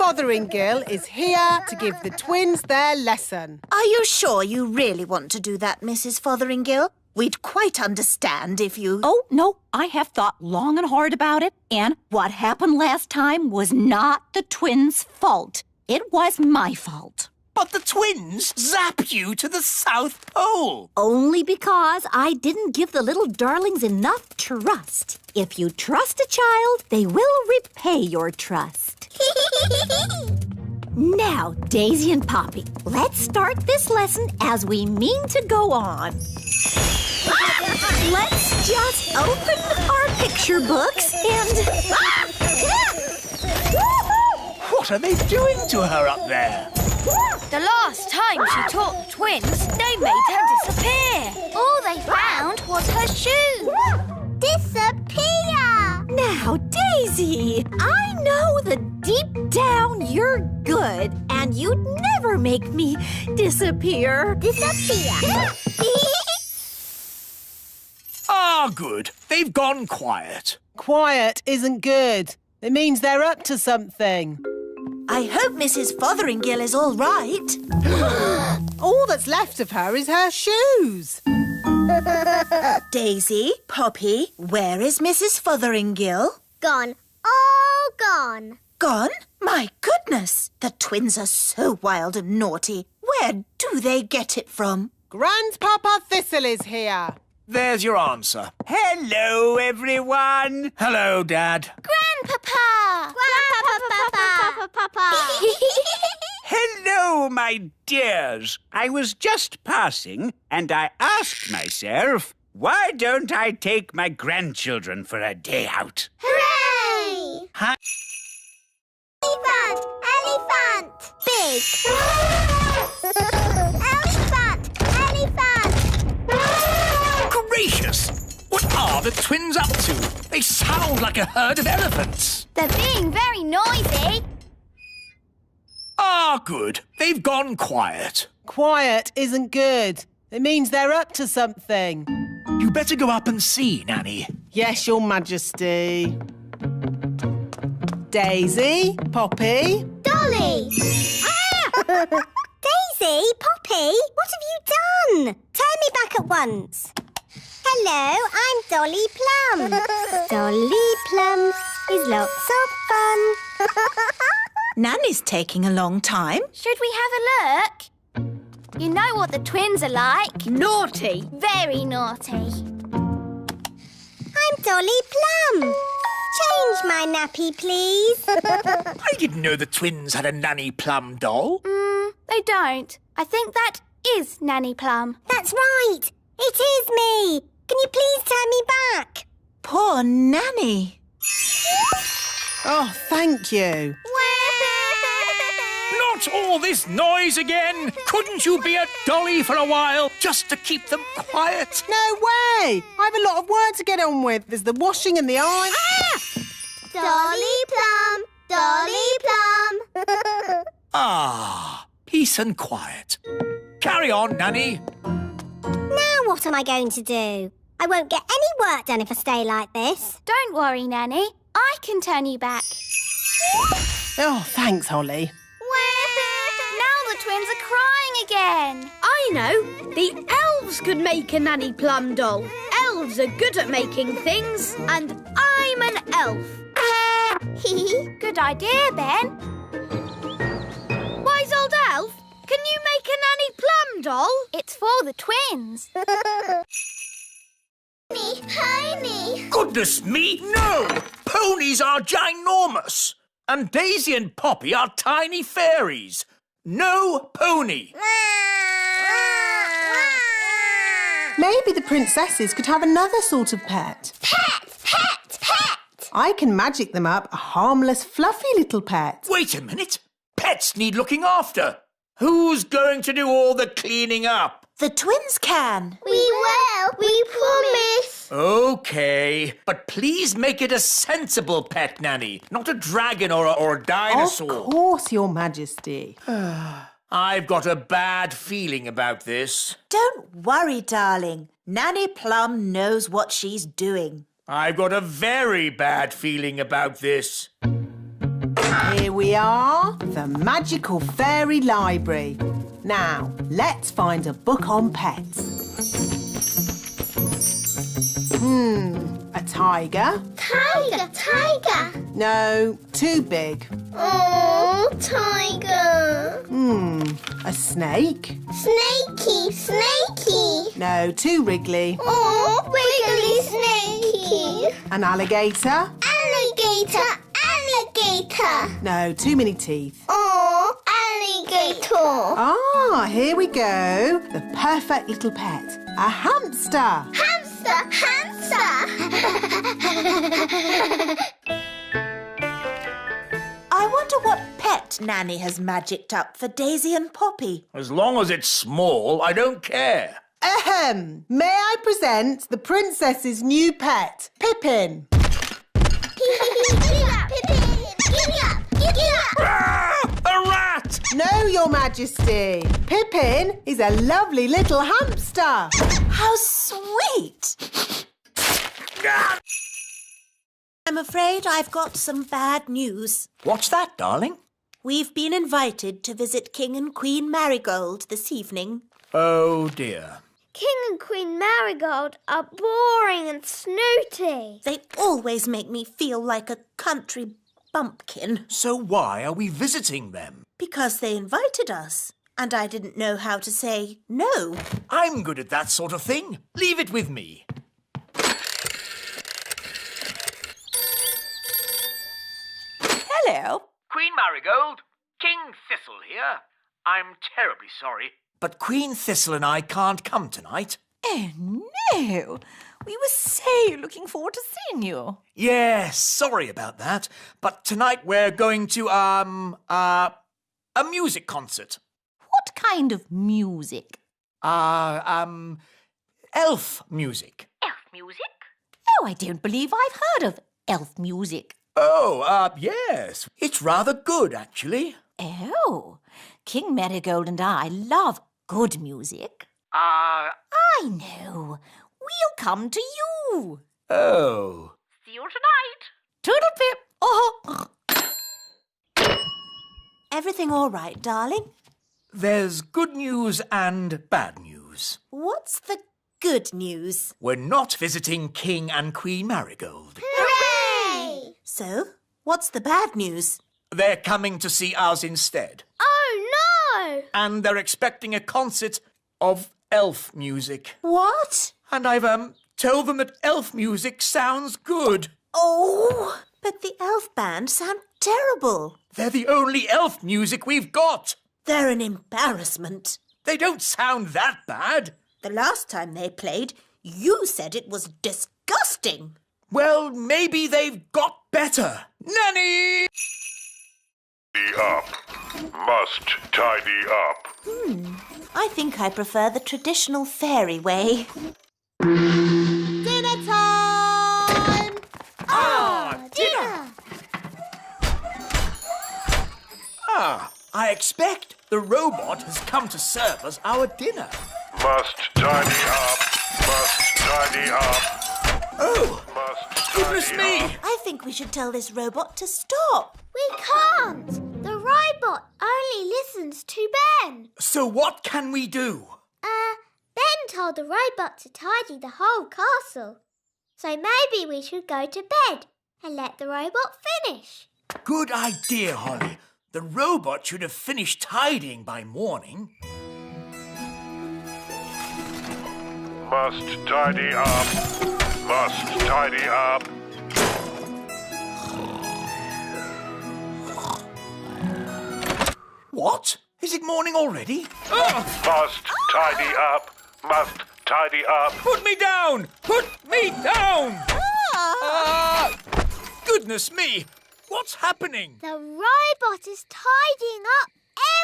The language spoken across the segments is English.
Fotheringill is here to give the twins their lesson. Are you sure you really want to do that, Mrs. Fotheringill? We'd quite understand if you... Oh, no, I have thought long and hard about it, and what happened last time was not the twins' fault. It was my fault. But the twins zap you to the South Pole. Only because I didn't give the little darlings enough trust. If you trust a child, they will repay your trust. Now, Daisy and Poppy, let's start this lesson as we mean to go on. Let's just open our picture books and... What are they doing to her up there? The last time she taught the twins, they made her disappear. All they found was her shoe. Disappear! Now, Daisy, I know that deep down you're good and you'd never make me disappear. Disappear! Ah, good. They've gone quiet. Quiet isn't good. It means they're up to something. I hope Mrs. Fotheringill is all right. All that's left of her is her shoes. Daisy, Poppy, where is Mrs. Fotheringill? Gone. All gone. Gone? My goodness! The twins are so wild and naughty. Where do they get it from? Grandpapa Thistle is here. There's your answer. Hello, everyone. Hello, Dad. Grandpapa! Grandpapa! Hello, my dears. I was just passing and I asked myself, why don't I take my grandchildren for a day out? Hooray! Huh? Elephant! Elephant! Big! Elephant! Gracious! What are the twins up to? They sound like a herd of elephants. They're being very noisy. Ah, good. They've gone quiet. Quiet isn't good. It means they're up to something. You better go up and see, Nanny. Yes, Your Majesty. Daisy, Poppy. Dolly! Daisy, Poppy, what have you done? Turn me back at once. Hello, I'm Dolly Plum. Dolly Plum is lots of fun. Nanny's taking a long time. Should we have a look? You know what the twins are like. Naughty. Very naughty. I'm Dolly Plum. Change my nappy, please. I didn't know the twins had a Nanny Plum doll. They don't. I think that is Nanny Plum. That's right. It is me. Can you please turn me back? Poor Nanny. Oh, thank you. Not all this noise again! Couldn't you be a dolly for a while, just to keep them quiet? No way! I have a lot of work to get on with. There's the washing and the iron. Dolly Plum, Dolly Plum. Ah, peace and quiet. Carry on, Nanny. Now what am I going to do? I won't get any work done if I stay like this. Don't worry, Nanny. I can turn you back. Oh, thanks, Holly. Now the twins are crying again. I know. The elves could make a Nanny Plum doll. Elves are good at making things. And I'm an elf. Good idea, Ben. Wise old elf, can you make a Nanny Plum doll? It's for the twins. Pony. Goodness me, no! Ponies are ginormous. And Daisy and Poppy are tiny fairies. No pony. Maybe the princesses could have another sort of pet. Pet. I can magic them up a harmless, fluffy little pet. Wait a minute. Pets need looking after. Who's going to do all the cleaning up? The twins can. We will. We promise. OK, but please make it a sensible pet, Nanny, not a dragon or a dinosaur. Of course, Your Majesty. I've got a bad feeling about this. Don't worry, darling. Nanny Plum knows what she's doing. I've got a very bad feeling about this. Here we are, the magical fairy library. Now, let's find a book on pets. A tiger? Tiger. No, too big. Oh, tiger. A snake? Snaky. No, too wriggly. Oh, wiggly snakey. An alligator? Alligator. No, too many teeth. Oh, alligator. Ah, here we go. The perfect little pet. A hamster. Hamster. I wonder what pet Nanny has magicked up for Daisy and Poppy. As long as it's small, I don't care. Ahem. May I present the princess's new pet, Pippin? A rat! No, Your Majesty. Pippin is a lovely little hamster. How sweet! I'm afraid I've got some bad news. What's that, darling? We've been invited to visit King and Queen Marigold this evening. Oh, dear. King and Queen Marigold are boring and snooty. They always make me feel like a country bumpkin. So why are we visiting them? Because they invited us, and I didn't know how to say no. I'm good at that sort of thing. Leave it with me. Hello. Queen Marigold, King Thistle here. I'm terribly sorry, but Queen Thistle and I can't come tonight. Oh, no. We were so looking forward to seeing you. Yes, sorry about that. But tonight we're going to, a music concert. What kind of music? Elf music. Elf music? Oh, I don't believe I've heard of elf music. Oh, yes. It's rather good, actually. Oh, King Marigold and I love good music. I know. We'll come to you. Oh. See you tonight. Toodle-pip. Oh. Everything all right, darling? There's good news and bad news. What's the good news? We're not visiting King and Queen Marigold. Hooray! So, what's the bad news? They're coming to see us instead. Oh, no! And they're expecting a concert of elf music. What? And I've, told them that elf music sounds good. Oh, but the elf band sound terrible. They're the only elf music we've got. They're an embarrassment. They don't sound that bad. The last time they played, you said it was disgusting. Well, maybe they've got better. Nanny! Up. Must tidy up. I think I prefer the traditional fairy way. Dinner time! Dinner! I expect the robot has come to serve us our dinner. Must tidy up. Must tidy up. Oh, Must goodness tidy me! up. I think we should tell this robot to stop. We can't. The robot only listens to Ben. So what can we do? Ben told the robot to tidy the whole castle. So maybe we should go to bed and let the robot finish. Good idea, Holly. The robot should have finished tidying by morning. Must tidy up. Must tidy up. What? Is it morning already? Must tidy up. Must tidy up. Put me down! Put me down! Goodness me! What's happening? The robot is tidying up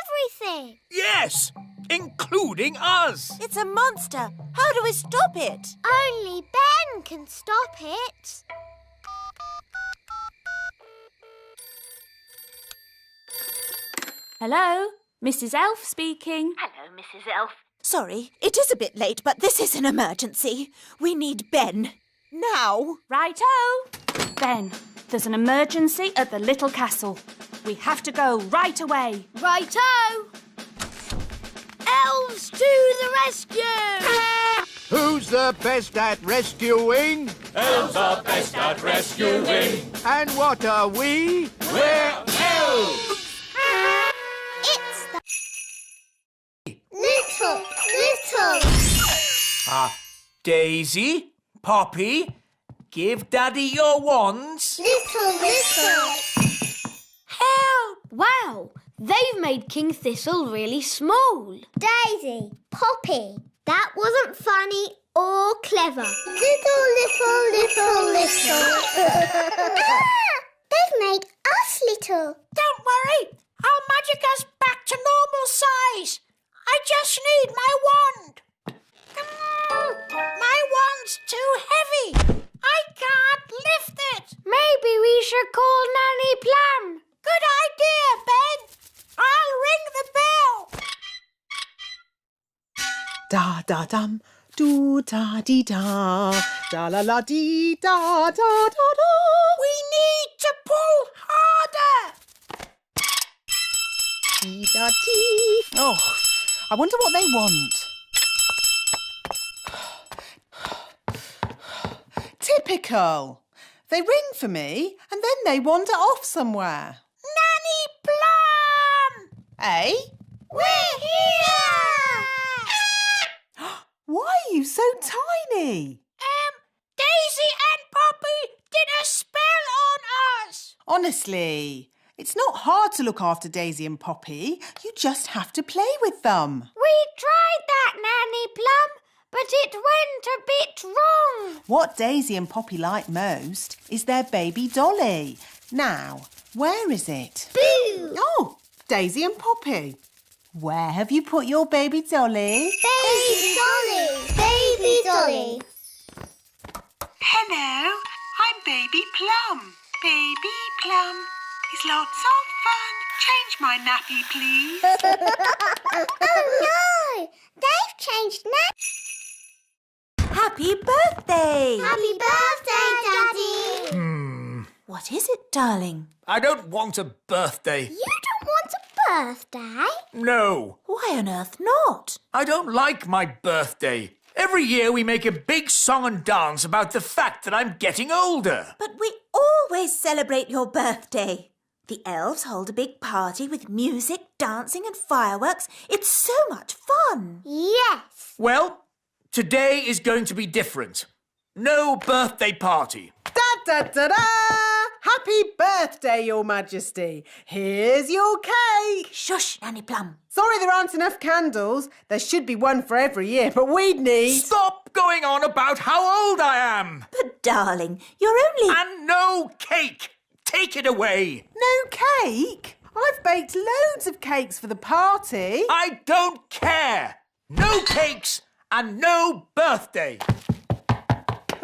everything. Yes, including us. It's a monster. How do we stop it? Only Ben can stop it. Hello, Mrs. Elf speaking. Hello, Mrs. Elf. Sorry, it is a bit late, but this is an emergency. We need Ben. Now. Righto. Ben, there's an emergency at the little castle. We have to go right away. Righto! Elves to the rescue! Who's the best at rescuing? Elves are best at rescuing. And what are we? We're elves! It's the little. Daisy, Poppy, give Daddy your wands. Little. Help! Wow, they've made King Thistle really small. Daisy, Poppy, that wasn't funny or clever. Little. They've made us little. Don't worry. I'll magic us back to normal size. I just need my wand. My wand's too heavy. I can't lift it. Maybe we should call Nanny Plum. Good idea, Ben. I'll ring the bell. Da da dum, do da dee da, da la la dee da da da da. We need to pull harder. Dee da dee. Oh, I wonder what they want. Typical. They ring for me and then they wander off somewhere. Nanny Plum! Eh? We're here! Why are you so tiny? Daisy and Poppy did a spell on us. Honestly, it's not hard to look after Daisy and Poppy. You just have to play with them. We tried that, Nanny Plum, but it went a bit wrong. What Daisy and Poppy like most is their baby dolly. Now, where is it? Boo! Oh, Daisy and Poppy. Where have you put your baby dolly? Baby Dolly. Hello, I'm Baby Plum. Baby Plum is lots of fun. Change my nappy, please. Oh no! They've changed names. Happy birthday! Happy birthday, Daddy! What is it, darling? I don't want a birthday. You don't want a birthday? No, Why on earth not? I don't like my birthday. Every year we make a big song and dance about the fact that I'm getting older. But we always celebrate your birthday. The elves hold a big party with music, dancing and fireworks. It's so much fun. Yes. Well, today is going to be different. No birthday party. Da da da da! Happy birthday, Your Majesty. Here's your cake. Shush, Nanny Plum. Sorry there aren't enough candles. There should be one for every year, but we'd need... Stop going on about how old I am. But darling, you're only... And no cake. Take it away. No cake? I've baked loads of cakes for the party. I don't care. No cakes and no birthday.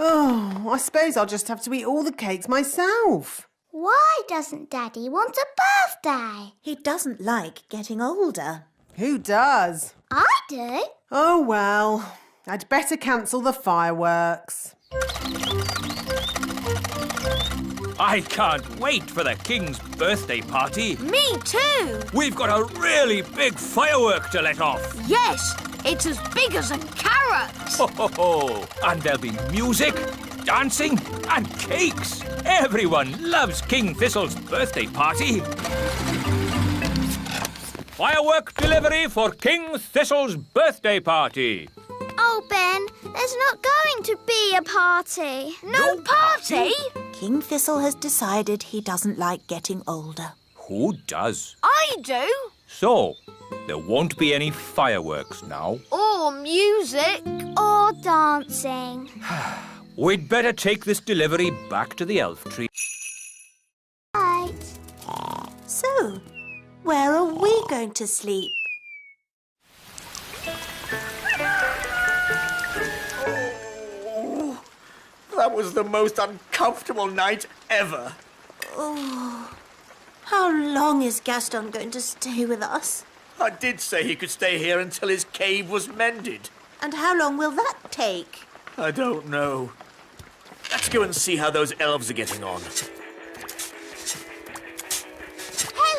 Oh, I suppose I'll just have to eat all the cakes myself. Why doesn't Daddy want a birthday? He doesn't like getting older. Who does? I do. Oh, well, I'd better cancel the fireworks. I can't wait for the King's birthday party. Me too. We've got a really big firework to let off. Yes, it's as big as a carrot. Ho, ho, ho. And there'll be music, dancing and cakes. Everyone loves King Thistle's birthday party. Firework delivery for King Thistle's birthday party. Oh, Ben, there's not going to be a party. No party? King Thistle has decided he doesn't like getting older. Who does? I do. So, there won't be any fireworks now. Or music. Or dancing. We'd better take this delivery back to the elf tree. Right. So, where are we going to sleep? That was the most uncomfortable night ever. Oh, how long is Gaston going to stay with us? I did say he could stay here until his cave was mended. And how long will that take? I don't know. Let's go and see how those elves are getting on.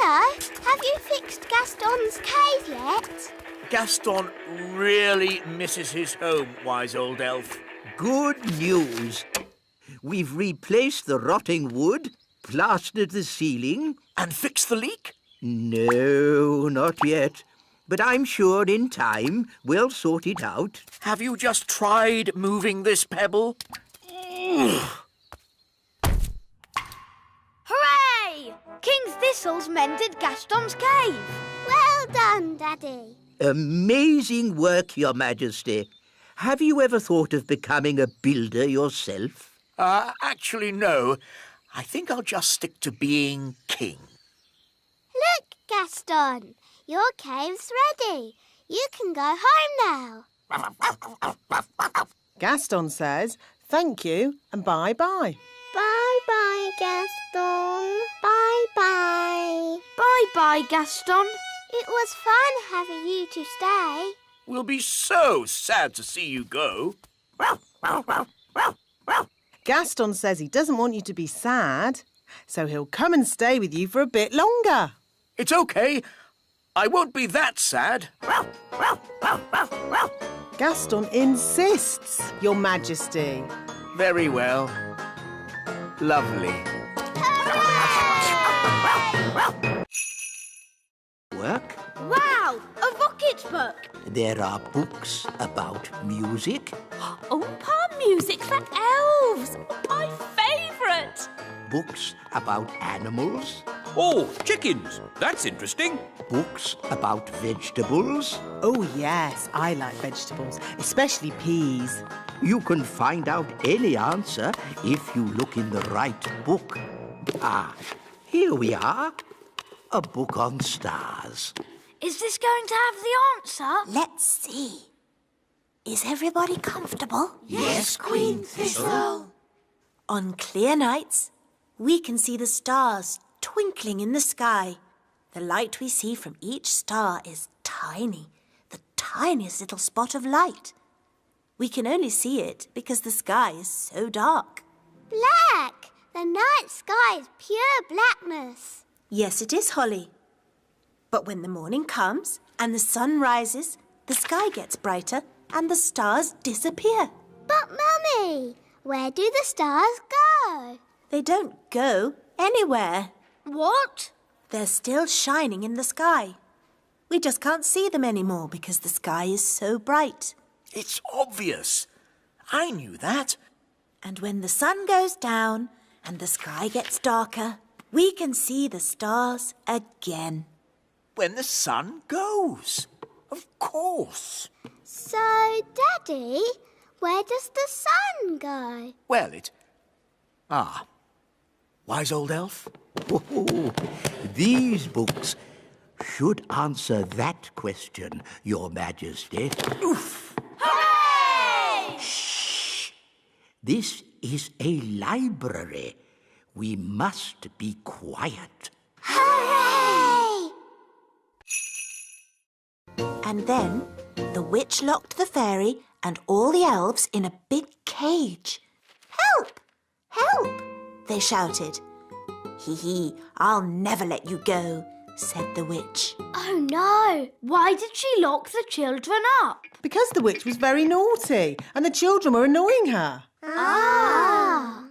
Hello, have you fixed Gaston's cave yet? Gaston really misses his home, wise old elf. Good news. We've replaced the rotting wood, plastered the ceiling. And fixed the leak? No, not yet. But I'm sure in time we'll sort it out. Have you just tried moving this pebble? Hooray! King Thistle's mended Gaston's cave. Well done, Daddy. Amazing work, Your Majesty. Have you ever thought of becoming a builder yourself? Actually, no. I think I'll just stick to being king. Look, Gaston, your cave's ready. You can go home now. Gaston says thank you and bye-bye. Bye-bye, Gaston. Bye-bye. Bye-bye, Gaston. It was fun having you to stay. We'll be so sad to see you go. Gaston says he doesn't want you to be sad, so he'll come and stay with you for a bit longer. It's okay. I won't be that sad. Gaston insists, Your Majesty. Very well. Lovely. Work? Wow, a rocket book. There are books about music, Oompa music for elves. My favourite. books about animals, Oh, chickens. That's interesting. books about vegetables. Oh, yes, I like vegetables, especially peas. You can find out any answer if you look in the right book. Ah, here we are. A book on stars. Is this going to have the answer? Let's see. Is everybody comfortable? Yes, Queen Thistle. On clear nights, we can see the stars twinkling in the sky. The light we see from each star is tiny, the tiniest little spot of light. We can only see it because the sky is so dark. Black! The night sky is pure blackness. Yes, it is, Holly. But when the morning comes and the sun rises, the sky gets brighter and the stars disappear. But, Mummy, where do the stars go? They don't go anywhere. What? They're still shining in the sky. We just can't see them anymore because the sky is so bright. It's obvious. I knew that. And when the sun goes down and the sky gets darker, we can see the stars again. When the sun goes. Of course. So, Daddy, where does the sun go? Well, wise old elf? Oh, these books should answer that question, Your Majesty. Oof! Hooray! Shh! This is a library. We must be quiet. Hooray! And then the witch locked the fairy and all the elves in a big cage. Help! Help! They shouted. Hee hee, I'll never let you go, said the witch. Oh no! Why did she lock the children up? Because the witch was very naughty and the children were annoying her. Ah!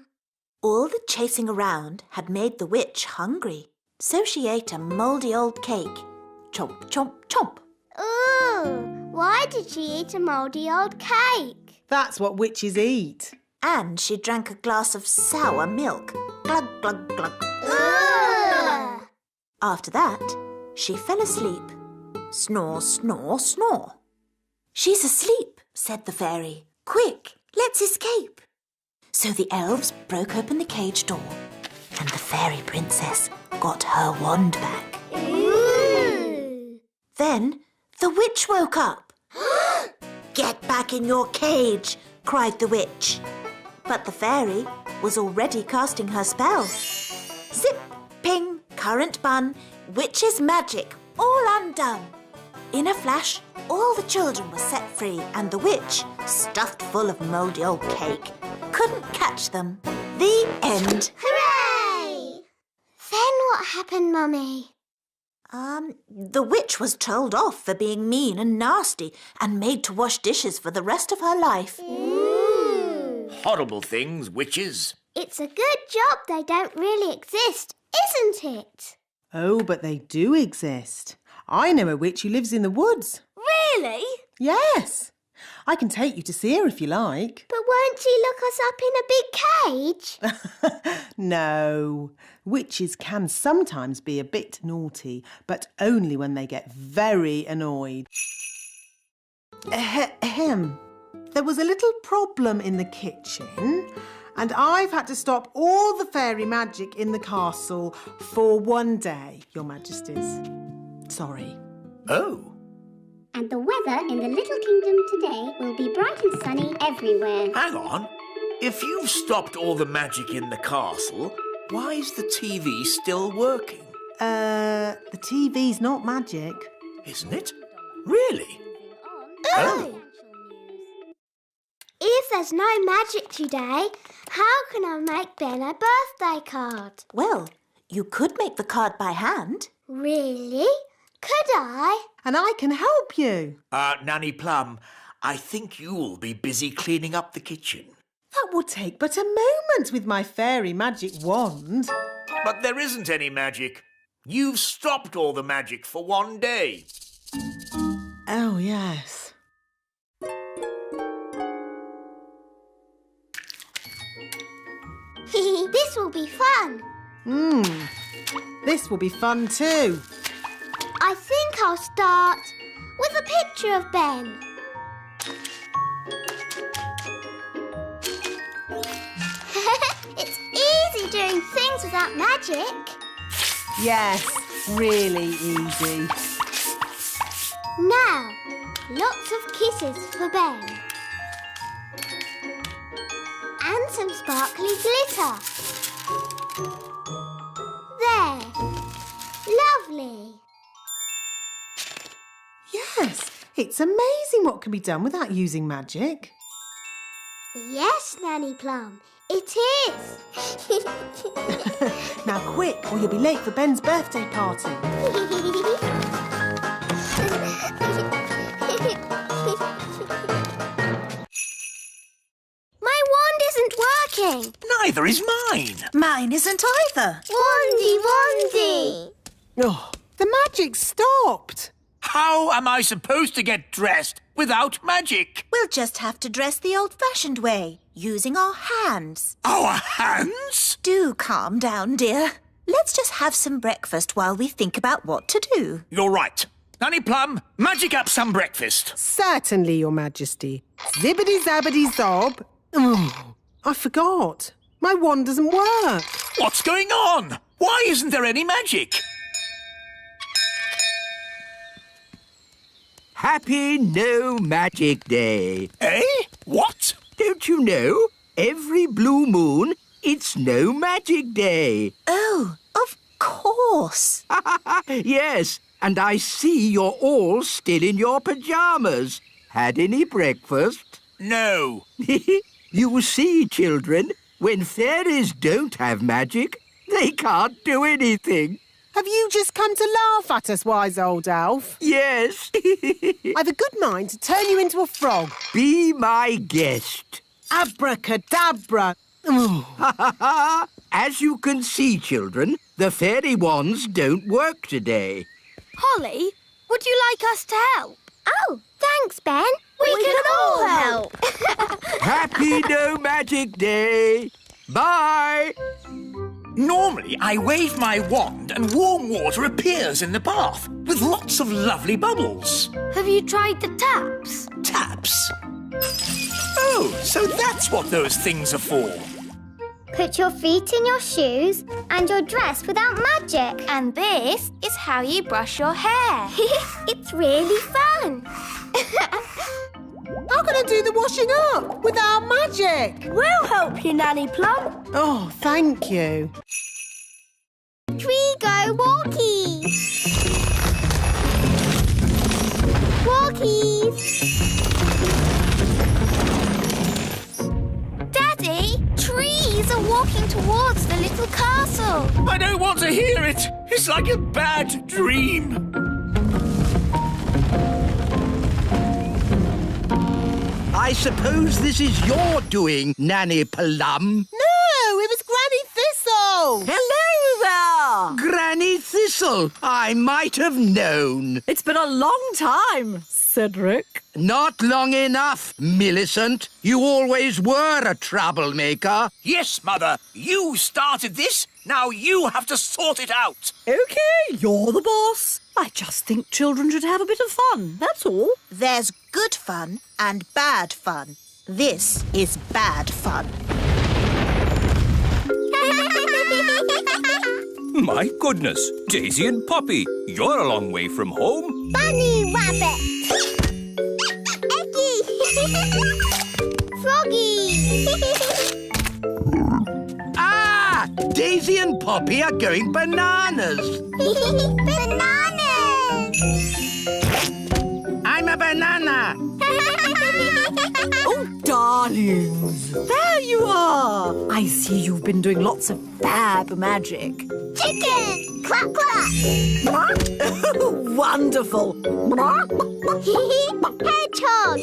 All the chasing around had made the witch hungry, so she ate a mouldy old cake. Chomp, chomp, chomp. Ooh! Why did she eat a mouldy old cake? That's what witches eat. And she drank a glass of sour milk. Glug, glug, glug. Ugh! After that, she fell asleep. Snore, snore, snore. She's asleep, said the fairy. Quick, let's escape. So the elves broke open the cage door and the fairy princess got her wand back. Ooh! Then the witch woke up. Get back in your cage, cried the witch. But the fairy was already casting her spell. Zip, ping, current bun, witch's magic, all undone. In a flash, all the children were set free and the witch, stuffed full of mouldy old cake, couldn't catch them. The end. Hooray! Then what happened, Mummy? The witch was told off for being mean and nasty and made to wash dishes for the rest of her life. Horrible things, witches. It's a good job they don't really exist, isn't it? Oh, but they do exist. I know a witch who lives in the woods. Really? Yes. I can take you to see her if you like. But won't she look us up in a big cage? No. Witches can sometimes be a bit naughty, but only when they get very annoyed. Ahem. There was a little problem in the kitchen, and I've had to stop all the fairy magic in the castle for one day, Your Majesties. Sorry. Oh. And the weather in the little kingdom today will be bright and sunny everywhere. Hang on. If you've stopped all the magic in the castle, why is the TV still working? The TV's not magic. Isn't it? Really? Oh! If there's no magic today, how can I make Ben a birthday card? Well, you could make the card by hand. Really? Could I? And I can help you. Nanny Plum, I think you'll be busy cleaning up the kitchen. That will take but a moment with my fairy magic wand. But there isn't any magic. You've stopped all the magic for one day. Oh, yes. This will be fun. This will be fun too. I think I'll start with a picture of Ben. It's easy doing things without magic. Yes, really easy. Now, lots of kisses for Ben. And some sparkly glitter. There. Lovely. Yes, it's amazing what can be done without using magic. Yes, Nanny Plum, it is. Now quick, or you'll be late for Ben's birthday party. My wand isn't working. Neither is mine. Mine isn't either. Wandy. Oh, the magic stopped. How am I supposed to get dressed without magic? We'll just have to dress the old-fashioned way, using our hands. Our hands? Do calm down, dear. Let's just have some breakfast while we think about what to do. You're right. Nanny Plum, magic up some breakfast. Certainly, Your Majesty. Zibbity-zabbity-zob. Oh, I forgot. My wand doesn't work. What's going on? Why isn't there any magic? Happy No Magic Day. Eh? What? Don't you know? Every blue moon, it's No Magic Day. Oh, of course. Yes, and I see you're all still in your pyjamas. Had any breakfast? No. You see, children, when fairies don't have magic, they can't do anything. Have you just come to laugh at us, wise old elf? Yes. I've a good mind to turn you into a frog. Be my guest. Abracadabra. Oh. As you can see, children, the fairy wands don't work today. Holly, would you like us to help? Oh, thanks, Ben. We can all help. Happy No Magic Day. Bye. Normally, I wave my wand and warm water appears in the bath with lots of lovely bubbles. Have you tried the taps? Taps? Oh, so that's what those things are for. Put your feet in your shoes and you're dressed without magic. And this is how you brush your hair. It's really fun. How can I do the washing up without magic? We'll help you, Nanny Plum. Oh, thank you. We go walkies. Walkies. Daddy, trees are walking towards the little castle. I don't want to hear it. It's like a bad dream. I suppose this is your doing, Nanny Plum. No, it was Granny Thistle. Hello there! Granny Thistle, I might have known. It's been a long time, Cedric. Not long enough, Millicent. You always were a troublemaker. Yes, Mother. You started this. Now you have to sort it out. OK, you're the boss. I just think children should have a bit of fun, that's all. There's good fun and bad fun. This is bad fun. My goodness, Daisy and Poppy, you're a long way from home. Bunny rabbit. Eggy. Froggy. Ah! Daisy and Poppy are going bananas. Bananas. I'm a banana. Oh, darlings, there you are. I see you've been doing lots of fab magic. Chicken. Quack, quack. Wonderful. Hedgehog.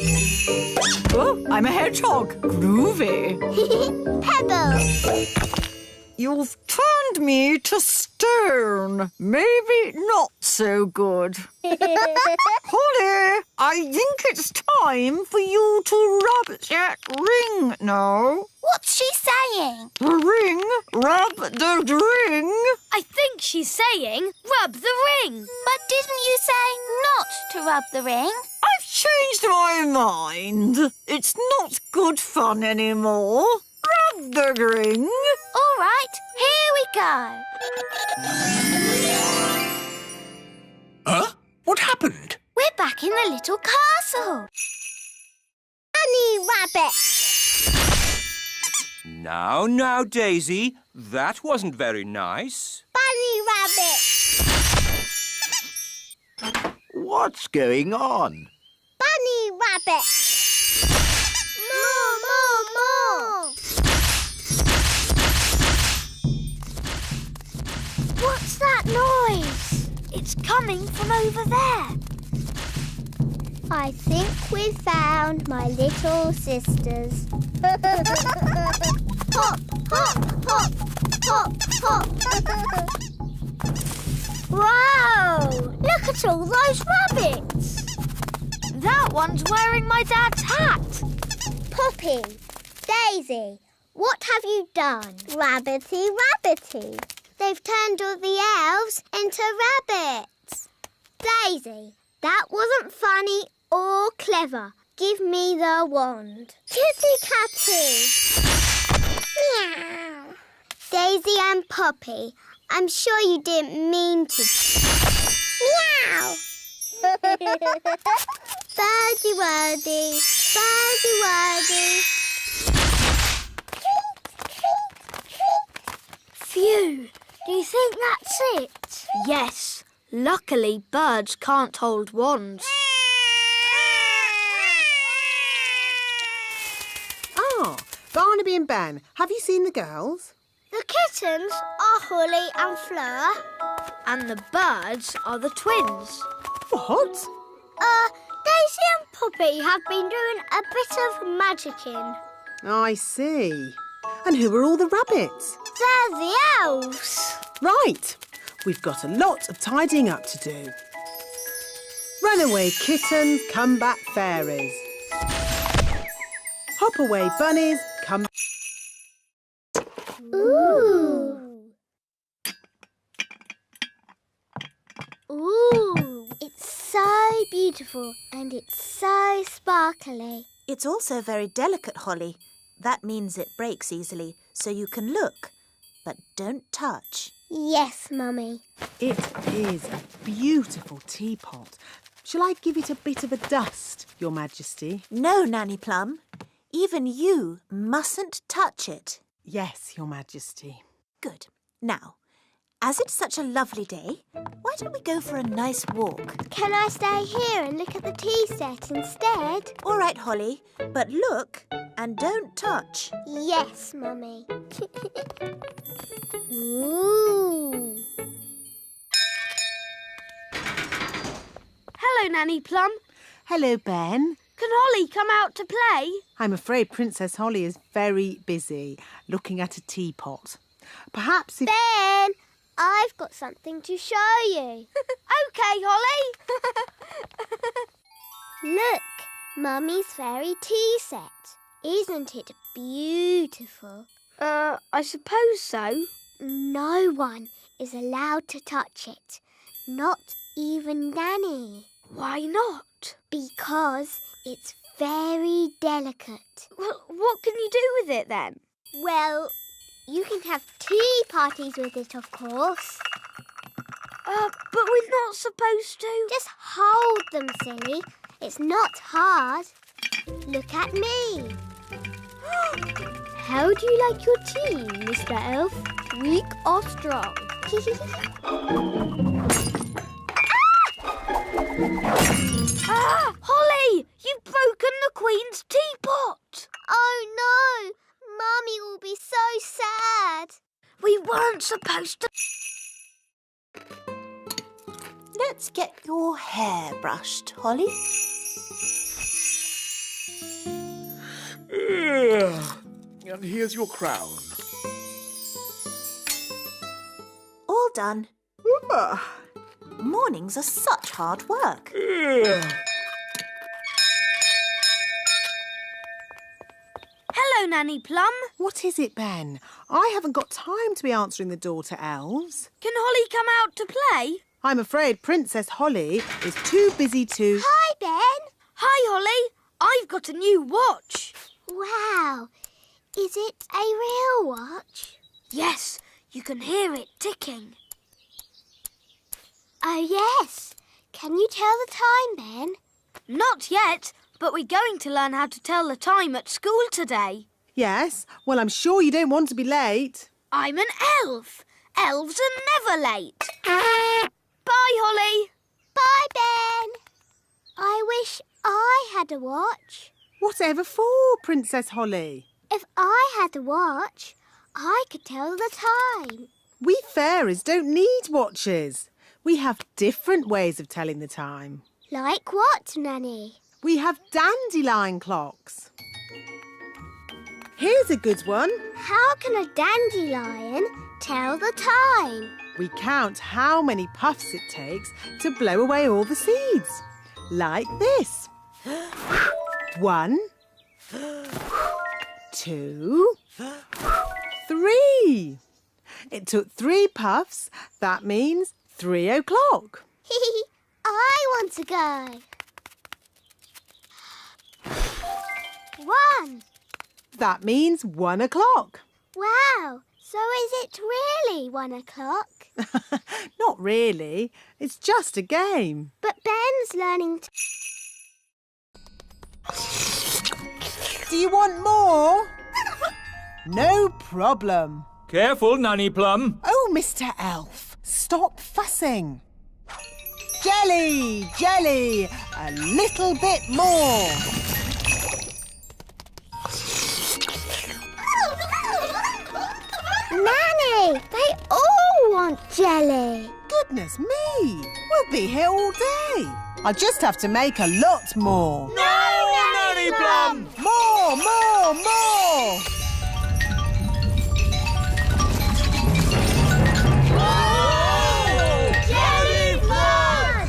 Oh, I'm a hedgehog. Groovy. Pebble. You've turned me to stone. Maybe not so good. Holly, I think it's time for you to rub that ring now. What's she saying? The ring? Rub the ring? I think she's saying rub the ring. But didn't you say not to rub the ring? I've changed my mind. It's not good fun anymore. Rub the ring. All right, here we go. Huh? What happened? We're back in the little castle. Bunny rabbit. Now, Daisy, that wasn't very nice. Bunny rabbit. What's going on? Bunny rabbit. More. What's that noise? It's coming from over there. I think we found my little sisters. Hop, hop, hop, hop, hop. Wow! Look at all those rabbits. That one's wearing my dad's hat. Poppy, Daisy, what have you done? Rabbity, rabbity. They've turned all the elves into rabbits. Daisy, that wasn't funny or clever. Give me the wand. Kitty Catty. Meow. Daisy and Poppy, I'm sure you didn't mean to. Meow. Birdie wordy, birdie wordy. Phew. Do you think that's it? Yes. Luckily, birds can't hold wands. Ah, Barnaby and Ben, have you seen the girls? The kittens are Holly and Fleur. And the birds are the twins. What? Daisy and Poppy have been doing a bit of magicking. I see. And who are all the rabbits? They're the elves. Right. We've got a lot of tidying up to do. Run away, kittens, come back, fairies. Hop away, bunnies, come... Ooh. Ooh. It's so beautiful and it's so sparkly. It's also very delicate, Holly. That means it breaks easily, so you can look, but don't touch. Yes, Mummy. It is a beautiful teapot. Shall I give it a bit of a dust, Your Majesty? No, Nanny Plum. Even you mustn't touch it. Yes, Your Majesty. Good. Now, As it's such a lovely day, why don't we go for a nice walk? Can I stay here and look at the tea set instead? All right, Holly, but look and don't touch. Yes, Mummy. Ooh. Hello, Nanny Plum. Hello, Ben. Can Holly come out to play? I'm afraid Princess Holly is very busy looking at a teapot. Perhaps if... Ben, I've got something to show you. OK, Holly. Look, Mummy's fairy tea set. Isn't it beautiful? I suppose so. No one is allowed to touch it. Not even Nanny. Why not? Because it's very delicate. Well, what can you do with it then? Well, you can have tea parties with it, of course. But we're not supposed to. Just hold them, silly. It's not hard. Look at me. How do you like your tea, Mr. Elf? Weak or strong? Holly! You've broken the Queen's teapot! Oh, no! Mummy will be so sad. We weren't supposed to... Let's get your hair brushed, Holly. And here's your crown. All done. Mornings are such hard work. Hello, Nanny Plum. What is it, Ben? I haven't got time to be answering the door to elves. Can Holly come out to play? I'm afraid Princess Holly is too busy to... Hi, Ben. Hi, Holly. I've got a new watch. Wow. Is it a real watch? Yes, you can hear it ticking. Oh, yes. Can you tell the time, Ben? Not yet, but we're going to learn how to tell the time at school today. Yes? Well, I'm sure you don't want to be late. I'm an elf. Elves are never late. Bye, Holly. Bye, Ben. I wish I had a watch. Whatever for, Princess Holly? If I had a watch, I could tell the time. We fairies don't need watches. We have different ways of telling the time. Like what, Nanny? We have dandelion clocks. Here's a good one. How can a dandelion tell the time? We count how many puffs it takes to blow away all the seeds. Like this. 1, 2, 3. It took 3 puffs. That means 3 o'clock. I want to go. 1. That means 1 o'clock. Wow. So is it really 1 o'clock? Not really. It's just a game. But Ben's learning to... Do you want more? No problem. Careful, Nanny Plum. Oh, Mr. Elf, stop fussing. Jelly, jelly, a little bit more. Nanny, they all want jelly. Goodness me, we'll be here all day. I'll just have to make a lot more. No, Nanny Plum! More, more, more! Jelly flood!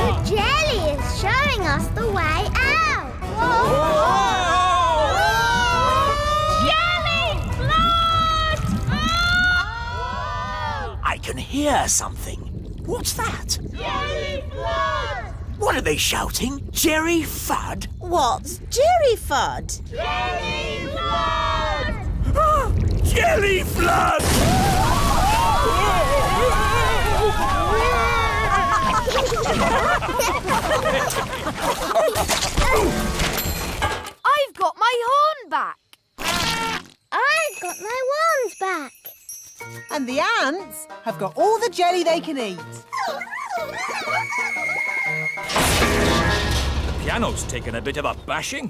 The jelly is showing us the way out. Jelly flood! I can hear something. What's that? Jelly flood! What are they shouting? Jerry Fudd? What's Jerry Fudd? Jelly flood! Jelly Flood! I've got my horn back. I've got my wand back. And the ants have got all the jelly they can eat. The piano's taken a bit of a bashing.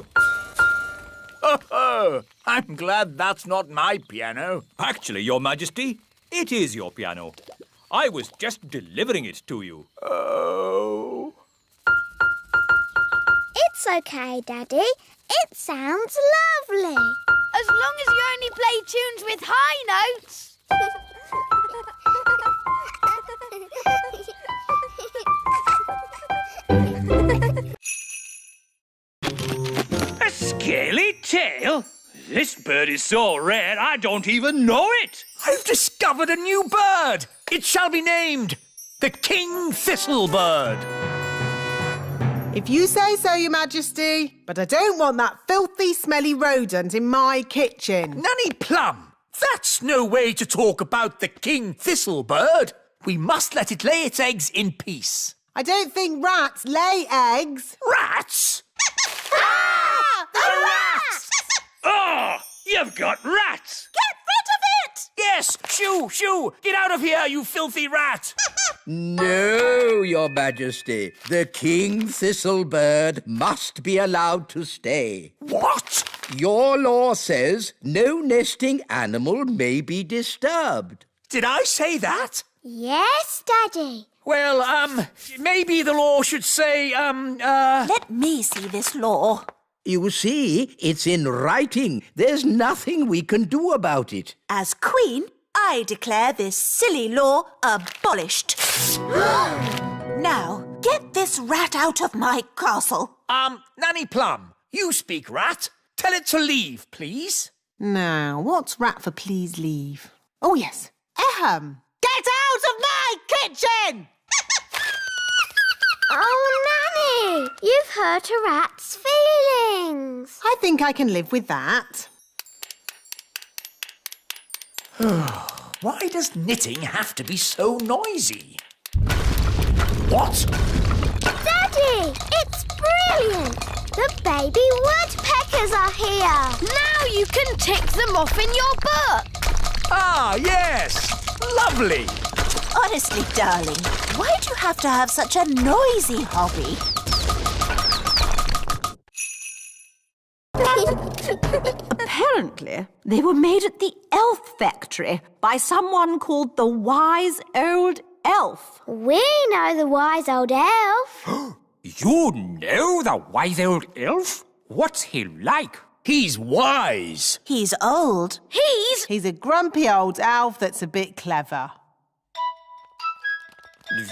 Oh, I'm glad that's not my piano. Actually, Your Majesty, it is your piano. I was just delivering it to you. Oh. It's okay, Daddy. It sounds lovely. As long as you only play tunes with high notes. A scaly tail? This bird is so rare I don't even know it. I've discovered a new bird. It shall be named the King Thistlebird. If you say so, Your Majesty, but I don't want that filthy, smelly rodent in my kitchen. Nanny Plum, that's no way to talk about the King Thistlebird. We must let it lay its eggs in peace. I don't think rats lay eggs. Rats? The rats! Oh, you've got rats. Get rid of it! Yes, shoo, shoo! Get out of here, you filthy rat! No, Your Majesty. The King Thistlebird must be allowed to stay. What? Your law says no nesting animal may be disturbed. Did I say that? Yes, Daddy. Well, maybe the law should say, Let me see this law. You see, it's in writing. There's nothing we can do about it. As Queen, I declare this silly law abolished. Now, get this rat out of my castle. Nanny Plum, you speak rat. Tell it to leave, please. Now, what's rat for please leave? Oh, yes. Ahem. Get out of my kitchen! Oh, Nanny, you've hurt a rat's feelings. I think I can live with that. Why does knitting have to be so noisy? What? Daddy, it's brilliant. The baby woodpeckers are here. Now you can tick them off in your book. Ah, yes. Lovely. Honestly, darling, why do you have to have such a noisy hobby? Apparently, they were made at the elf factory by someone called the Wise Old Elf. We know the wise old elf. You know the wise old elf? What's he like? He's wise. He's old. He's a grumpy old elf that's a bit clever.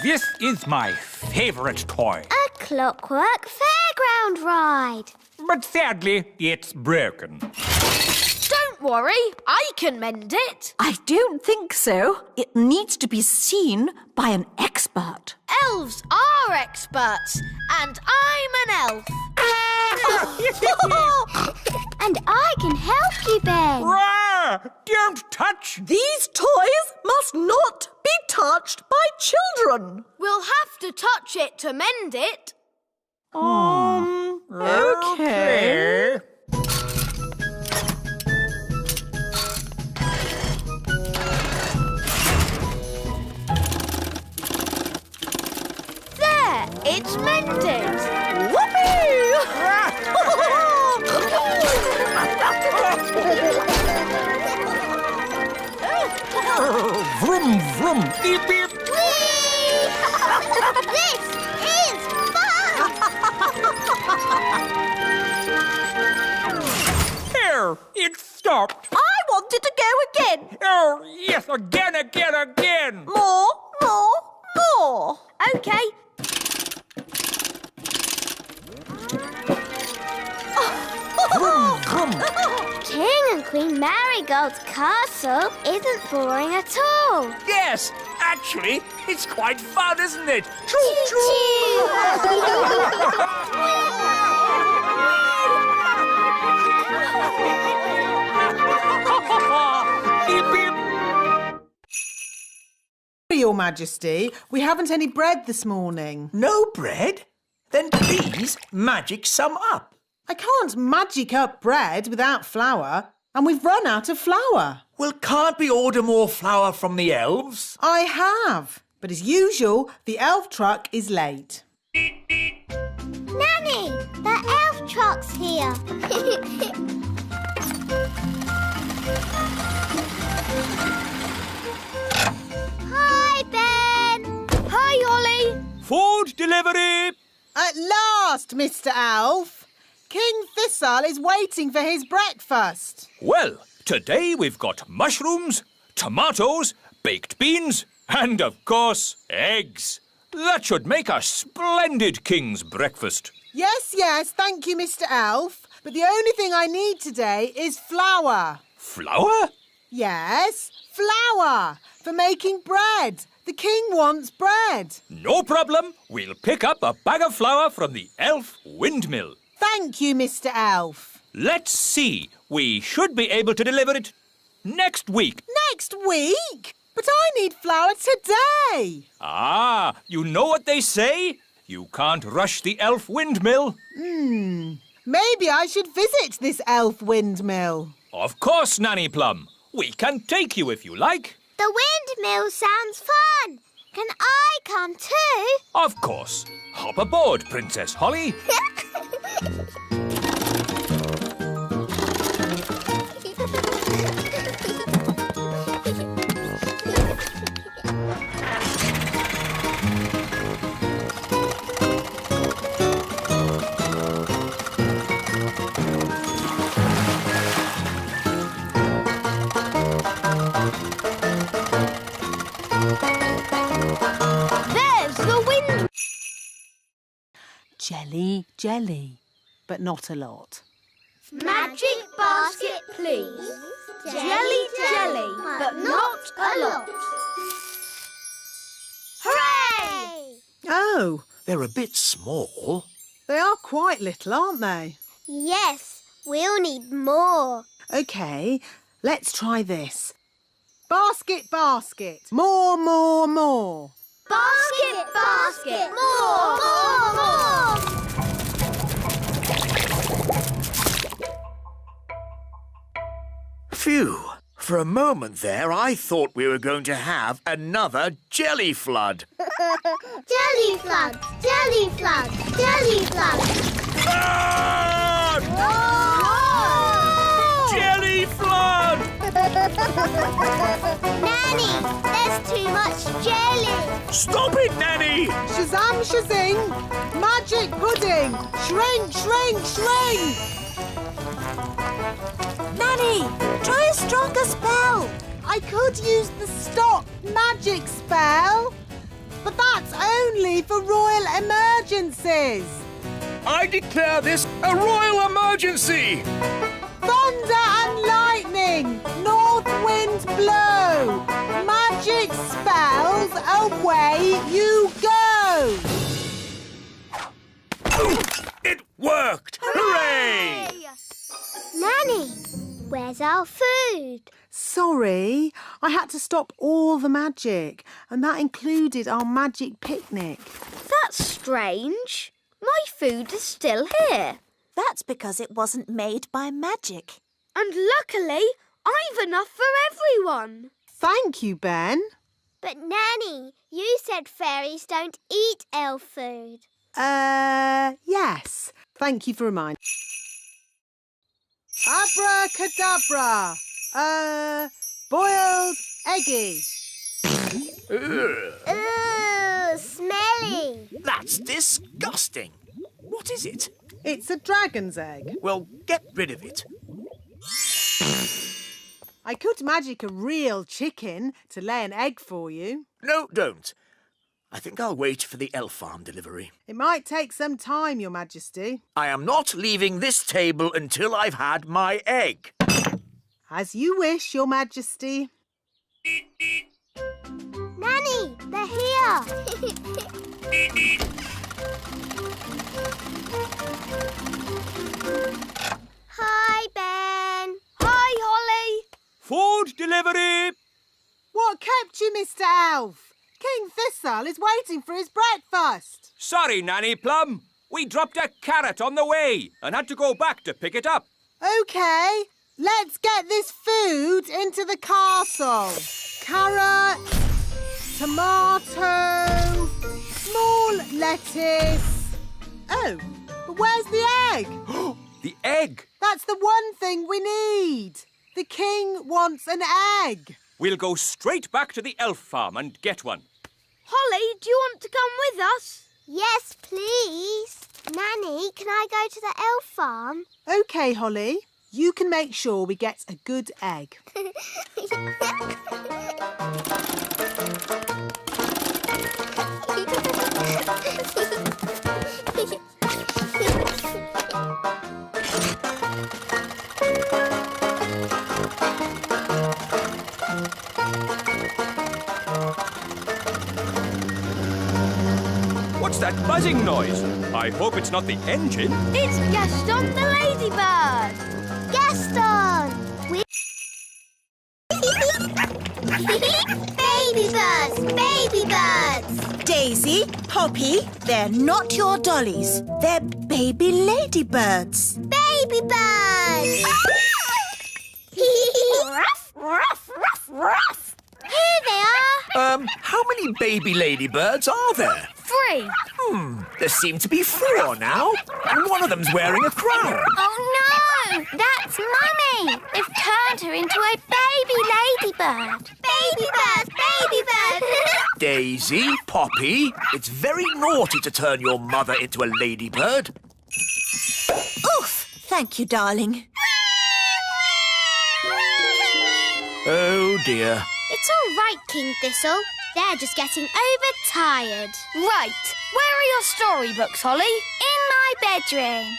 This is my favourite toy. A clockwork fairground ride. But sadly, it's broken. Don't worry, I can mend it. I don't think so. It needs to be seen by an expert. Elves are experts, and I'm an elf. And I can help you, Ben. Rah! Don't touch! These toys must not be touched by children. We'll have to touch it to mend it. Okay. There, it's mended. Vroom, vroom, beep, beep. This is fun! There, it stopped. I wanted to go again. Oh, yes, again. More. Okay. Vroom, vroom. King and Queen Marigold's castle isn't boring at all. Yes, actually, it's quite fun, isn't it? Beep, beep. Your Majesty, we haven't any bread this morning. No bread? Then please magic some up. I can't magic up bread without flour. And we've run out of flour. Well, can't we order more flour from the elves? I have. But as usual, the elf truck is late. Nanny, the elf truck's here. Hi, Ben. Hi, Ollie. Food delivery! At last, Mr. Elf. King Thistle is waiting for his breakfast. Well, today we've got mushrooms, tomatoes, baked beans, and of course, eggs. That should make a splendid king's breakfast. Yes, thank you, Mr. Elf. But the only thing I need today is flour. Flour? Yes, flour for making bread. The king wants bread. No problem. We'll pick up a bag of flour from the elf windmill. Thank you, Mr. Elf. Let's see. We should be able to deliver it next week. Next week? But I need flour today. Ah, you know what they say? You can't rush the elf windmill. Maybe I should visit this elf windmill. Of course, Nanny Plum. We can take you if you like. The windmill sounds fun. Can I come too? Of course. Hop aboard, Princess Holly. There's the wind. Jelly, but not a lot. Magic basket, please. Jelly, but not a lot. Hooray! Oh, They're a bit small. they are quite little, aren't they? Yes, we'll need more. OK, let's try this. Basket, more. Basket, more. Phew. For a moment there, I thought we were going to have another jelly flood. Jelly flood, jelly flood, jelly flood. Flood! Jelly flood! Nanny, there's too much jelly. Stop it, Nanny! Shazam, shazing! Magic pudding! Shrink! Nanny, try a stronger spell. I could use the stop magic spell, but that's only for royal emergencies. I declare this a royal emergency! Thunder and lightning, north wind blow, magic spells, away you go. It worked! Hooray! Nanny, where's our food? Sorry, I had to stop all the magic, and that included our magic picnic. That's strange. My food is still here. That's because it wasn't made by magic. And luckily, I've enough for everyone. Thank you, Ben. But Nanny, you said fairies don't eat elf food. Yes. Thank you for reminding. Abracadabra. Boiled eggy. Ooh, smelly. That's disgusting. What is it? It's a dragon's egg. Well, get rid of it. I could magic a real chicken to lay an egg for you. No, don't. I think I'll wait for the elf farm delivery. It might take some time, Your Majesty. I am not leaving this table until I've had my egg. As you wish, Your Majesty. Nanny, they're here. Hi, Ben. Hi, Holly. Food delivery! What kept you, Mr. Elf? King Thistle is waiting for his breakfast. Sorry, Nanny Plum. We dropped a carrot on the way and had to go back to pick it up. OK, Let's get this food into the castle. Carrot, tomato, small lettuce. Oh, but where's the egg? The egg? That's the one thing we need. The king wants an egg. We'll go straight back to the elf farm and get one. Holly, do you want to come with us? Yes, please. Nanny, can I go to the elf farm? OK, Holly. You can make sure we get a good egg. What's that buzzing noise? I hope it's not the engine. It's Gaston the ladybird. Gaston! Baby birds! Baby birds! Daisy, Poppy, they're not your dollies. They're baby ladybirds. Baby birds! Ruff, ruff, ruff, ruff. Here they are. How many baby ladybirds are there? 3. There seem to be 4 now. And one of them's wearing a crown. Oh no! That's Mummy! They've turned her into a baby ladybird. Baby birds! Baby birds! Daisy, Poppy, it's very naughty to turn your mother into a ladybird. Oof! Thank you, darling. Oh dear. It's all right, King Thistle. They're just getting overtired. Right. Where are your storybooks, Holly? In my bedroom.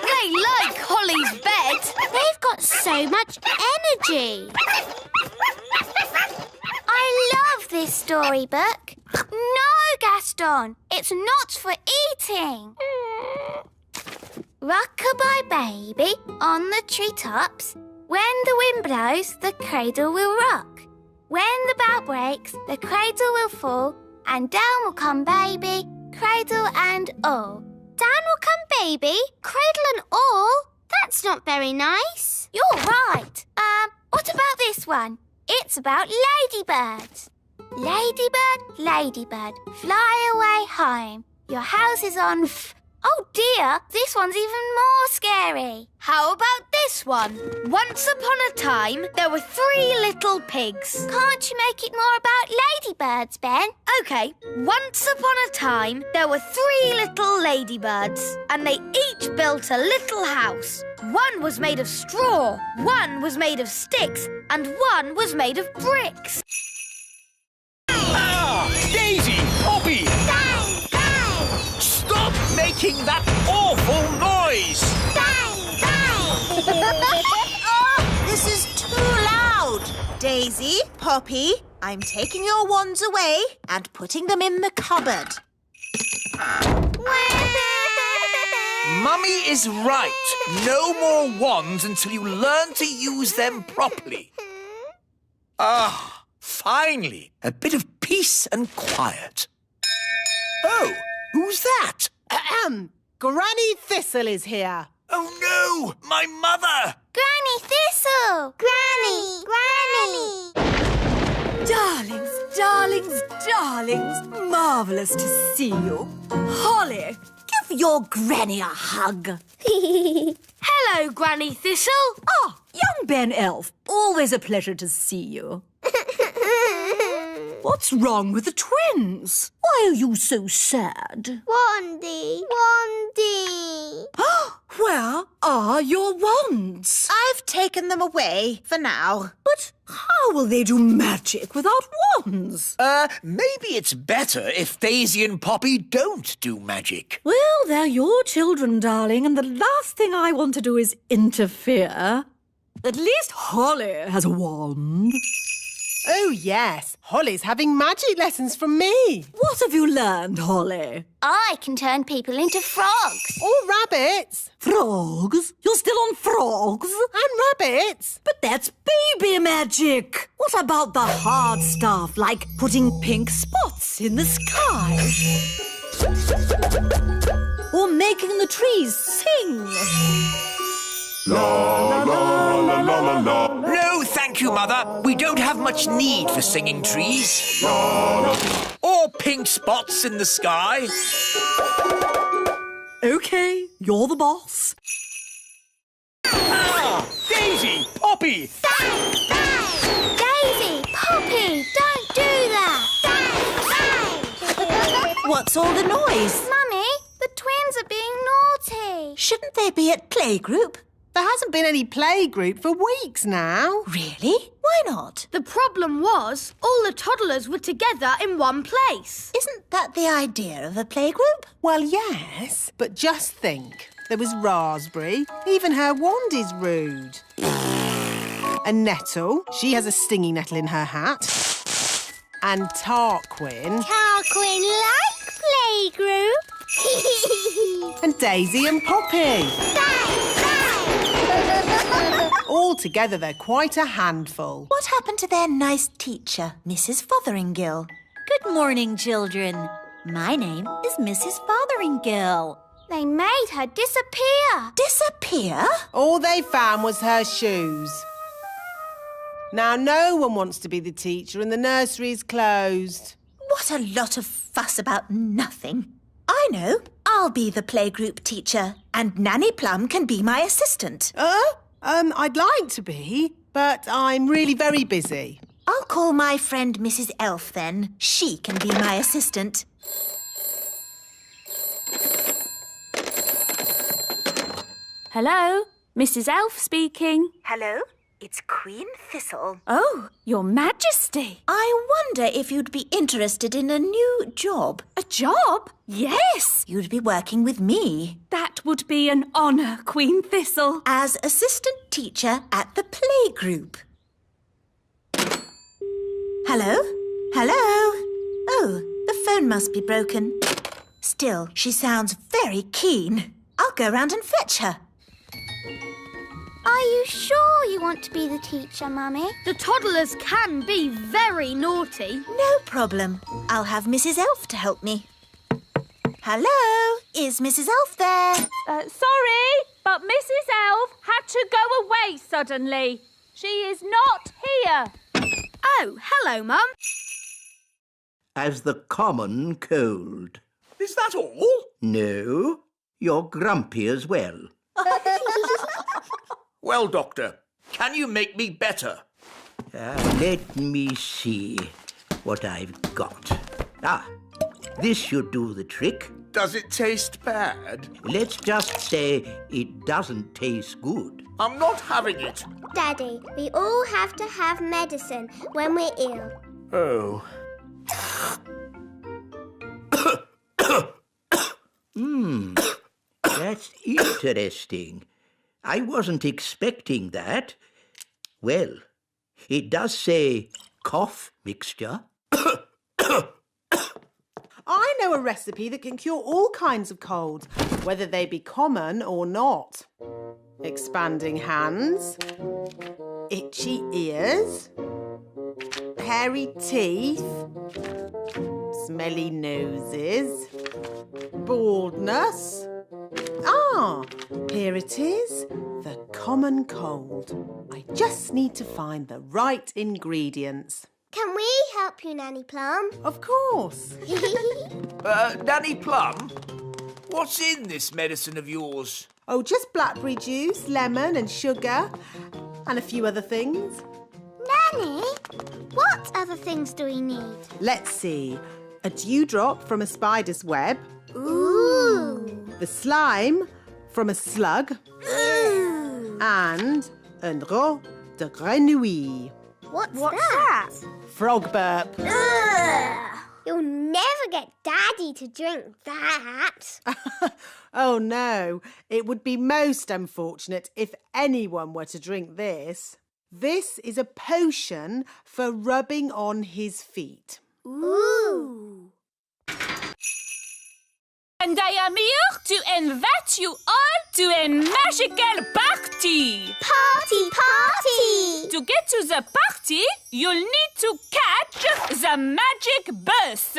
They like Holly's bed. They've got so much energy. I love this storybook. No, Gaston, it's not for eating. Rock-a-bye baby on the treetops. When the wind blows, the cradle will rock. When the bough breaks, the cradle will fall, and down will come baby, cradle and all. Down will come baby, cradle and all? That's not very nice. You're right. What about this one? It's about ladybirds. Ladybird, ladybird, fly away home. Your house is on Oh dear, this one's even more scary. How about this one? Once upon a time, there were 3 little pigs. Can't you make it more about ladybirds, Ben? OK, once upon a time, there were 3 little ladybirds, and they each built a little house. One was made of straw, one was made of sticks, and one was made of bricks. Ah! Daisy! Poppy! Bang! Bang! Stop making that awful noise! Bang! Bang! Oh, this is too loud. Daisy, Poppy, I'm taking your wands away and putting them in the cupboard. Mummy is right. No more wands until you learn to use them properly. Ah, finally, a bit of peace and quiet. Oh, who's that? Granny Thistle is here. Oh no, my mother! Granny Thistle! Granny! Granny! Darlings, darlings, darlings, marvellous to see you. Holly, give your granny a hug. Hello, Granny Thistle. Ah, young Ben Elf, always a pleasure to see you. What's wrong with the twins? Why are you so sad? Wandy! Wandy! Where are your wands? I've taken them away for now. But how will they do magic without wands? Maybe it's better if Daisy and Poppy don't do magic. Well, they're your children, darling, and the last thing I want to do is interfere. At least Holly has a wand. Oh, yes. Holly's having magic lessons from me. What have you learned, Holly? I can turn people into frogs. Or rabbits. Frogs? You're still on frogs? And rabbits. But that's baby magic. What about the hard stuff, like putting pink spots in the sky? Or making the trees sing. La la la la la la. No, thank you, Mother. We don't have much need for singing trees. La, la. Or pink spots in the sky. OK, you're the boss. Ah! Daisy! Poppy! Bang! Bang! Daisy! Poppy! Don't do that! Bang! Bang! What's all the noise? Mummy, the twins are being naughty. Shouldn't they be at playgroup? There hasn't been any playgroup for weeks now. Really? Why not? The problem was all the toddlers were together in one place. Isn't that the idea of a playgroup? Well, yes, but just think. There was Raspberry. Even her wand is rude. And Nettle. She has a stinging nettle in her hat. And Tarquin. Tarquin like playgroup. And Daisy and Poppy. Bang! Bang! All together, they're quite a handful. What happened to their nice teacher, Mrs. Fotheringill? Good morning, children. My name is Mrs. Fotheringill. They made her disappear. Disappear? All they found was her shoes. Now, no one wants to be the teacher and the nursery's closed. What a lot of fuss about nothing. I know. I'll be the playgroup teacher and Nanny Plum can be my assistant. I'd like to be, but I'm really very busy. I'll call my friend Mrs. Elf then. She can be my assistant. Hello, Mrs. Elf speaking. Hello, it's Queen Thistle. Oh, Your Majesty. I wonder if you'd be interested in a new job. A job? Yes. You'd be working with me. That would be an honour, Queen Thistle. As assistant teacher at the playgroup. Hello? Hello? Oh, the phone must be broken. Still, she sounds very keen. I'll go round and fetch her. Are you sure you want to be the teacher, Mummy? The toddlers can be very naughty. No problem. I'll have Mrs. Elf to help me. Hello? Is Mrs. Elf there? Sorry, but Mrs. Elf had to go away suddenly. She is not here. Oh, hello, Mum. As the common cold. Is that all? No, you're grumpy as well. Well, Doctor, can you make me better? Let me see what I've got. This should do the trick. Does it taste bad? Let's just say it doesn't taste good. I'm not having it. Daddy, we all have to have medicine when we're ill. Oh. That's interesting. I wasn't expecting that. Well, it does say cough mixture. I know a recipe that can cure all kinds of colds, whether they be common or not. Expanding hands, itchy ears, hairy teeth, smelly noses, baldness. Here it is, the common cold. I just need to find the right ingredients. Can we help you, Nanny Plum? Of course. Nanny Plum, what's in this medicine of yours? Oh, just blackberry juice, lemon and sugar, and a few other things. Nanny, what other things do we need? Let's see. A dewdrop from a spider's web. Ooh. The slime from a slug. Ooh. And un rot de grenouille. What's that? Frog burp. Ugh. You'll never get Daddy to drink that. Oh, no. It would be most unfortunate if anyone were to drink this. This is a potion for rubbing on his feet. Ooh. And I am here to invite you all to a magical party. Party, party! To get to the party, you'll need to catch the magic bus.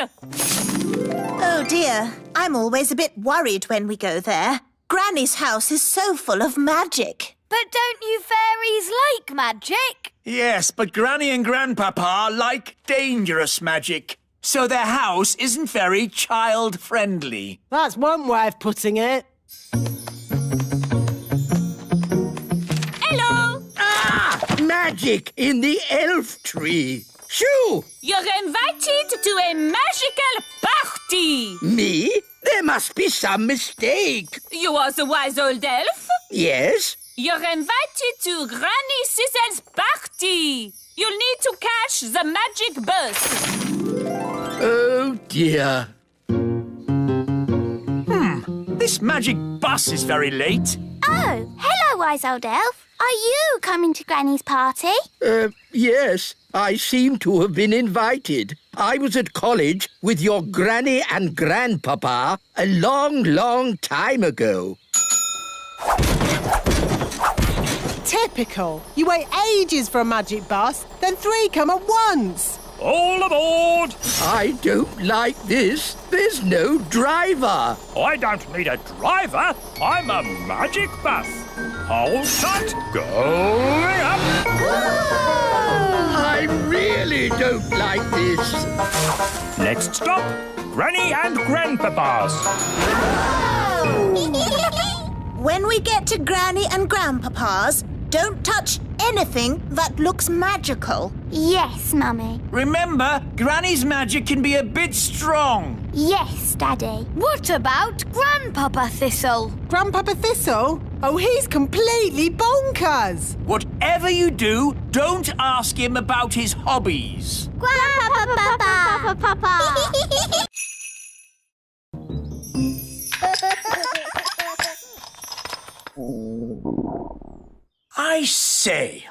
Oh dear, I'm always a bit worried when we go there. Granny's house is so full of magic. But don't you fairies like magic? Yes, but Granny and Grandpapa like dangerous magic. So their house isn't very child-friendly. That's one way of putting it. Hello. Ah! Magic in the elf tree. Shoo! You're invited to a magical party. Me? There must be some mistake. You are the wise old elf? Yes? You're invited to Granny Sizzle's party. You'll need to catch the magic bus. Oh, dear. This magic bus is very late. Oh, hello, wise old elf. Are you coming to Granny's party? Yes. I seem to have been invited. I was at college with your Granny and Grandpapa a long, long time ago. Typical. You wait ages for a magic bus, then 3 come at once. All aboard! I don't like this. There's no driver. I don't need a driver. I'm a magic bus. Hold tight. Going up. I really don't like this. Next stop, Granny and Grandpapa's. When we get to Granny and Grandpapa's, don't touch anything that looks magical. Yes, Mummy. Remember, Granny's magic can be a bit strong. Yes, Daddy. What about Grandpapa Thistle? Grandpapa Thistle? Oh, he's completely bonkers. Whatever you do, don't ask him about his hobbies. Grandpapa. I say,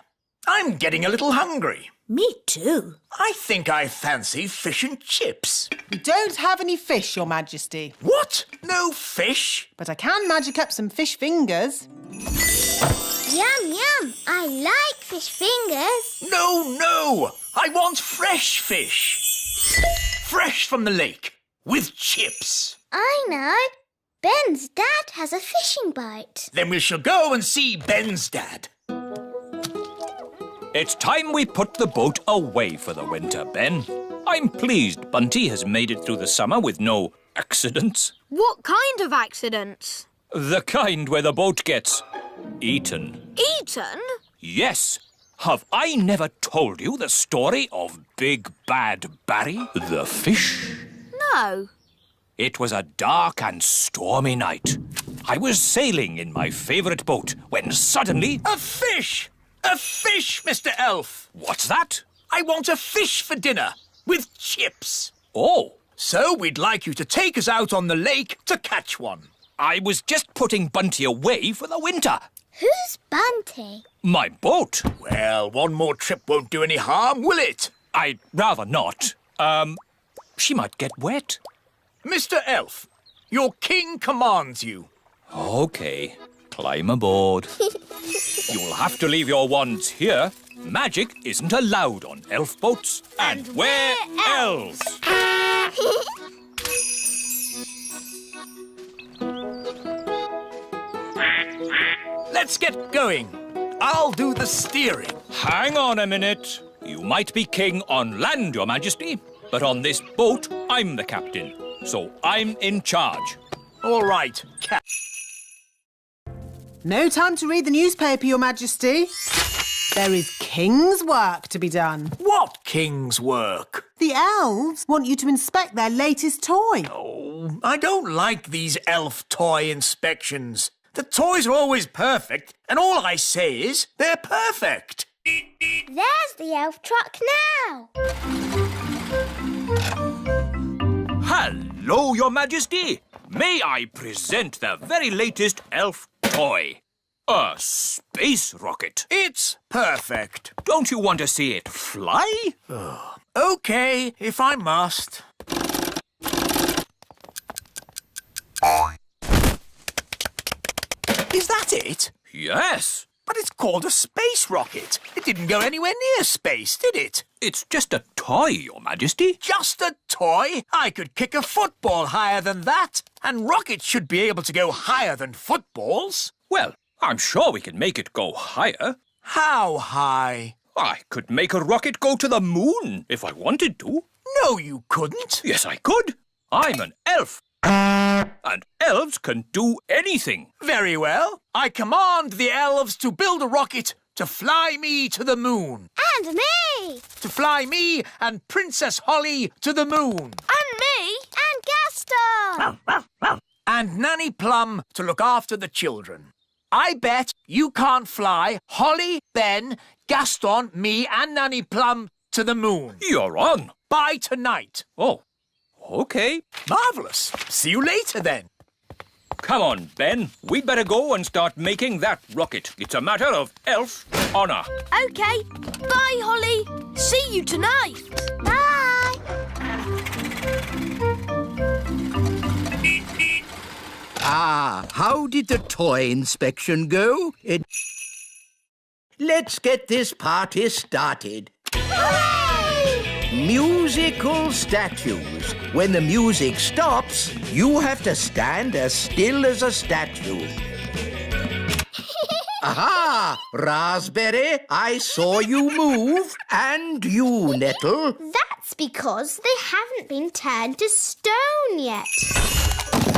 I'm getting a little hungry. Me too. I think I fancy fish and chips. We don't have any fish, Your Majesty. What? No fish? But I can magic up some fish fingers. Yum, yum. I like fish fingers. No. I want fresh fish. Fresh from the lake, with chips. I know. Ben's dad has a fishing boat. Then we shall go and see Ben's dad. It's time we put the boat away for the winter, Ben. I'm pleased Bunty has made it through the summer with no accidents. What kind of accidents? The kind where the boat gets eaten. Eaten? Yes. Have I never told you the story of Big Bad Barry, the fish? No. It was a dark and stormy night. I was sailing in my favourite boat when suddenly... A fish! A fish, Mr. Elf! What's that? I want a fish for dinner, with chips. Oh. So we'd like you to take us out on the lake to catch one. I was just putting Bunty away for the winter. Who's Bunty? My boat. Well, one more trip won't do any harm, will it? I'd rather not. She might get wet. Mr. Elf, your king commands you. OK. Climb aboard. You'll have to leave your wands here. Magic isn't allowed on elf boats. And we're elves. Let's get going. I'll do the steering. Hang on a minute. You might be king on land, Your Majesty, but on this boat, I'm the captain. So I'm in charge. All right, No time to read the newspaper, Your Majesty. There is king's work to be done. What king's work? The elves want you to inspect their latest toy. Oh, I don't like these elf toy inspections. The toys are always perfect, and all I say is they're perfect. There's the elf truck now. Hello, Your Majesty. May I present the very latest elf toy? A space rocket. It's perfect. Don't you want to see it fly? OK, if I must. Is that it? Yes. But it's called a space rocket. It didn't go anywhere near space, did it? It's just a toy, Your Majesty. Just a toy? I could kick a football higher than that. And rockets should be able to go higher than footballs. Well, I'm sure we can make it go higher. How high? I could make a rocket go to the moon if I wanted to. No, you couldn't. Yes, I could. I'm an elf. And elves can do anything. Very well. I command the elves to build a rocket to fly me to the moon. And me! To fly me and Princess Holly to the moon. And me! And Gaston! And Nanny Plum to look after the children. I bet you can't fly Holly, Ben, Gaston, me and Nanny Plum to the moon. You're on. By tonight. Oh, OK. Marvellous. See you later, then. Come on, Ben. We'd better go and start making that rocket. It's a matter of elf honour. OK. Bye, Holly. See you tonight. Bye! How did the toy inspection go? Let's get this party started. Musical statues. When the music stops, you have to stand as still as a statue. Aha! Raspberry, I saw you move. And you, Nettle. That's because they haven't been turned to stone yet.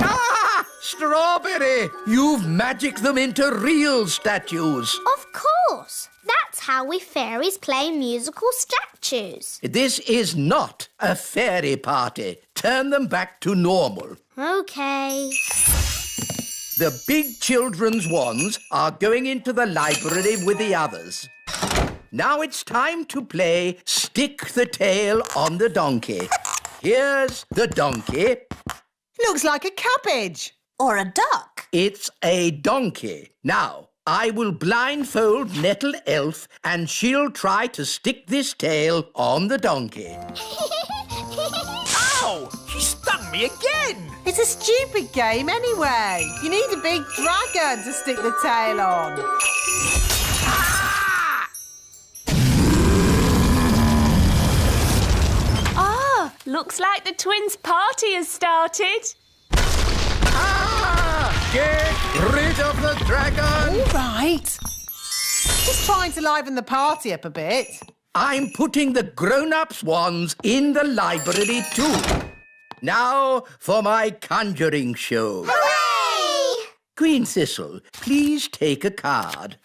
Ah! Strawberry, you've magicked them into real statues. Of course. That's how we fairies play musical statues. This is not a fairy party. Turn them back to normal. OK. The big children's wands are going into the library with the others. Now it's time to play Stick the Tail on the Donkey. Here's the donkey. Looks like a cabbage. Or a duck. It's a donkey. Now, I will blindfold Nettle Elf and she'll try to stick this tail on the donkey. Ow! She stung me again. It's a stupid game anyway. You need a big dragon to stick the tail on. Ah, looks like the twins' party has started. Get rid of the dragon! All right. Just trying to liven the party up a bit. I'm putting the grown-ups' wands in the library too. Now for my conjuring show. Hooray! Queen Thistle, please take a card.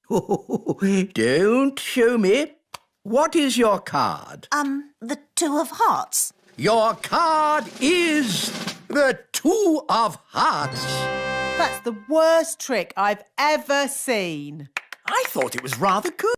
Don't show me. What is your card? The Two of Hearts. Your card is the Two of Hearts. That's the worst trick I've ever seen. I thought it was rather good.